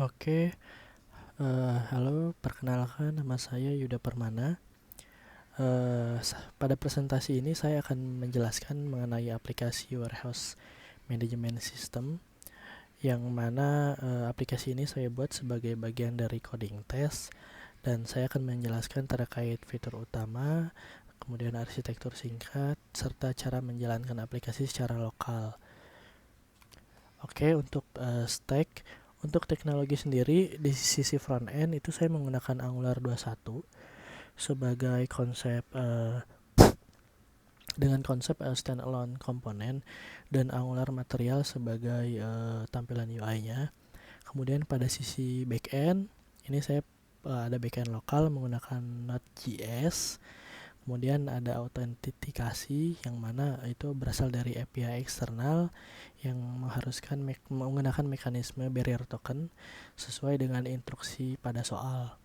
Oke, halo, perkenalkan nama saya Yuda Permana. Pada presentasi ini saya akan menjelaskan mengenai aplikasi Warehouse Management System, yang mana aplikasi ini saya buat sebagai bagian dari coding test, dan saya akan menjelaskan terkait fitur utama, kemudian arsitektur singkat, serta cara menjalankan aplikasi secara lokal. Oke, untuk stack, untuk teknologi sendiri di sisi front end itu saya menggunakan Angular 21 sebagai konsep dengan konsep standalone komponen, dan Angular Material sebagai tampilan UI-nya. Kemudian pada sisi backend ini saya ada backend lokal menggunakan Node.js. Kemudian ada autentikasi yang mana itu berasal dari API eksternal yang mengharuskan menggunakan mekanisme barrier token sesuai dengan instruksi pada soal.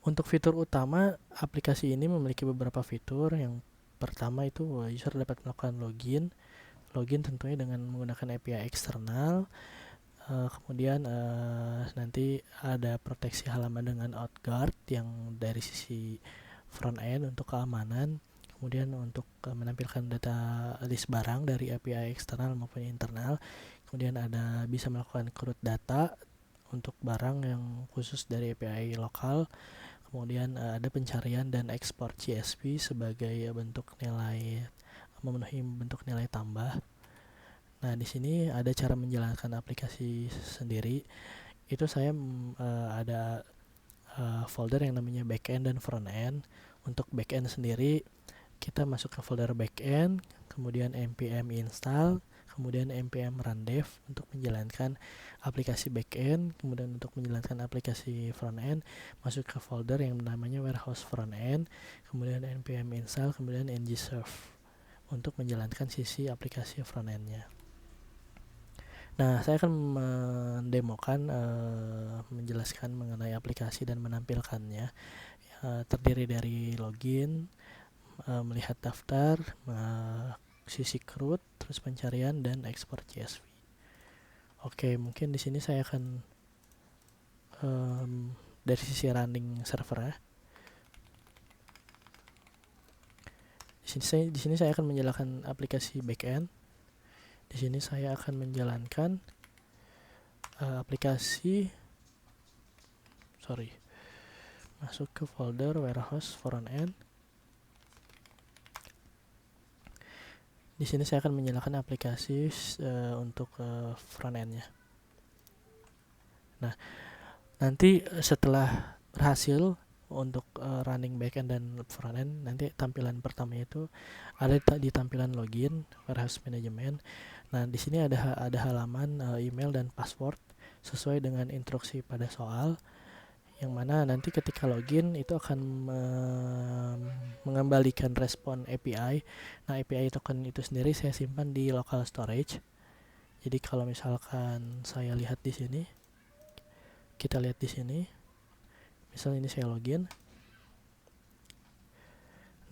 Untuk fitur utama, aplikasi ini memiliki beberapa fitur. Yang pertama itu user dapat melakukan login tentunya dengan menggunakan API eksternal. Kemudian nanti ada proteksi halaman dengan OutGuard yang dari sisi front end untuk keamanan. Kemudian untuk menampilkan data list barang dari API eksternal maupun internal. Kemudian ada bisa melakukan CRUD data untuk barang yang khusus dari API lokal. Kemudian ada pencarian dan ekspor CSV sebagai bentuk nilai, memenuhi bentuk nilai tambah. Nah, di sini ada cara menjalankan aplikasi sendiri. Itu saya ada folder yang namanya backend dan frontend. Untuk backend sendiri kita masuk ke folder backend, kemudian npm install, kemudian npm run dev untuk menjalankan aplikasi backend. Kemudian untuk menjalankan aplikasi frontend masuk ke folder yang namanya warehouse frontend, kemudian npm install, kemudian ngserve untuk menjalankan sisi aplikasi frontendnya. Nah, saya akan mendemokan, menjelaskan mengenai aplikasi dan menampilkannya. Terdiri dari login, melihat daftar, sisi CRUD, terus pencarian dan ekspor CSV. Oke, mungkin di sini saya akan dari sisi running server ya. Di sini saya akan menjalankan aplikasi backend. Di sini saya akan menjalankan masuk ke folder warehouse frontend. Di sini saya akan menjalankan aplikasi untuk frontendnya. Nah, nanti setelah berhasil untuk running backend dan frontend, nanti tampilan pertama itu ada di tampilan login warehouse management. Nah, di sini ada halaman email dan password sesuai dengan instruksi pada soal, yang mana nanti ketika login itu akan mengembalikan respon API. Nah, API token itu sendiri saya simpan di local storage. Jadi kalau misalkan saya lihat di sini, kita lihat di sini, misal ini saya login.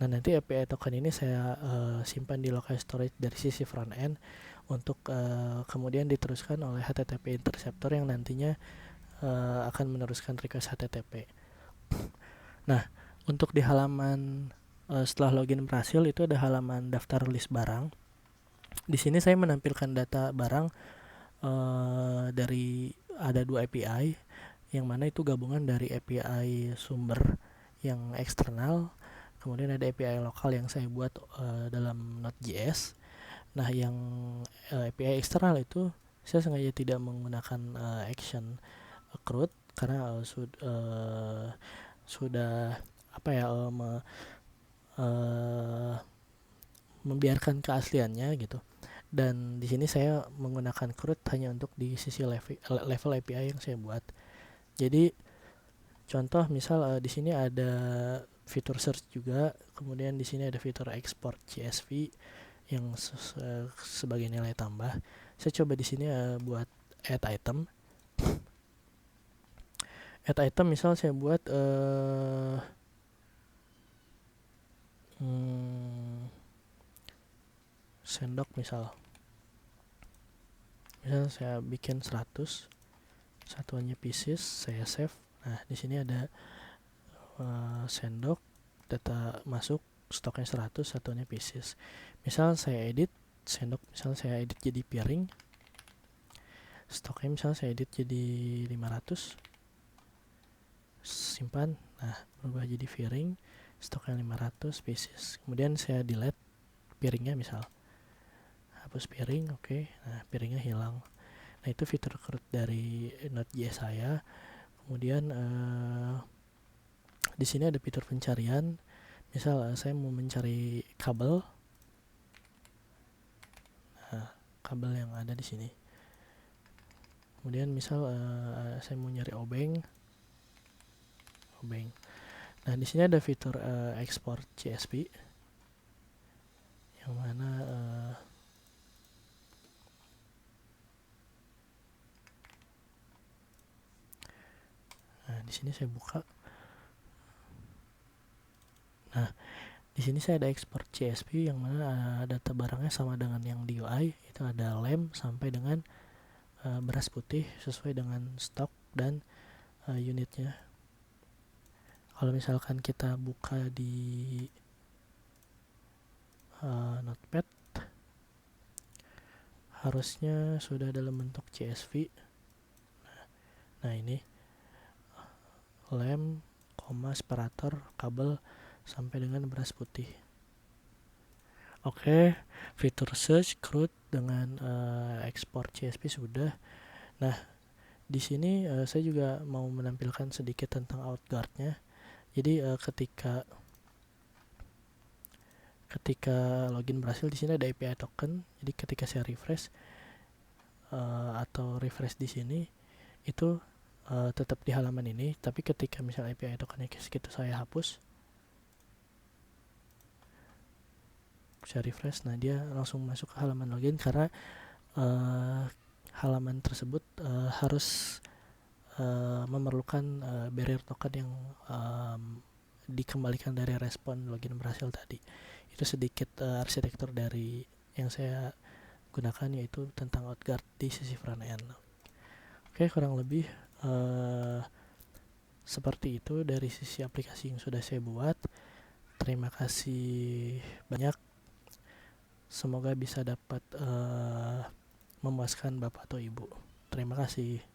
Nah, nanti API token ini saya simpan di local storage dari sisi front end untuk kemudian diteruskan oleh HTTP interceptor yang nantinya akan meneruskan request HTTP. Nah, untuk di halaman setelah login berhasil itu ada halaman daftar list barang. Di sini saya menampilkan data barang dari ada 2 API, yang mana itu gabungan dari API sumber yang eksternal, kemudian ada API lokal yang saya buat dalam Node.js. Nah, yang API eksternal itu saya sengaja tidak menggunakan action CRUD karena sudah membiarkan keasliannya gitu. Dan di sini saya menggunakan CRUD hanya untuk di sisi level API yang saya buat. Jadi contoh misal di sini ada fitur search juga, kemudian di sini ada fitur export CSV yang sebagai nilai tambah. Saya coba di sini buat add item. Add item misal saya buat sendok misal saya bikin 100. satuannya pieces, saya save. Nah di sini ada sendok, data masuk, stoknya 100, satuannya pieces. Misal saya edit sendok, misal saya edit jadi piring, stoknya misal saya edit jadi 500, simpan. Nah berubah jadi piring, stoknya 500 pieces. Kemudian saya delete piringnya, misal hapus piring, oke. Nah piringnya hilang. Nah itu fitur create dari Node.js saya. Kemudian di sini ada fitur pencarian. Misal saya mau mencari kabel, nah, kabel yang ada di sini. Kemudian misal saya mau nyari obeng. Nah di sini ada fitur export CSV, yang mana nah di sini saya buka. Nah di sini saya ada export CSV, yang mana data barangnya sama dengan yang di UI. Itu ada lem sampai dengan beras putih sesuai dengan stok dan unitnya. Kalau misalkan kita buka di Notepad, harusnya sudah dalam bentuk CSV. Nah ini lem, separator, kabel sampai dengan beras putih. Oke, fitur search, CRUD dengan export CSV sudah. Nah, di sini saya juga mau menampilkan sedikit tentang outguard-nya. Jadi ketika login berhasil, di sini ada API token. Jadi ketika saya refresh atau refresh di sini, itu tetap di halaman ini. Tapi ketika misalnya API tokennya segitu saya hapus, saya refresh, nah dia langsung masuk ke halaman login, karena halaman tersebut harus memerlukan barrier token yang dikembalikan dari respon login berhasil tadi. Itu sedikit arsitektur dari yang saya gunakan, yaitu tentang outguard di sisi front end. Oke, kurang lebih seperti itu dari sisi aplikasi yang sudah saya buat. Terima kasih banyak. Semoga bisa dapat memuaskan Bapak atau Ibu. Terima kasih.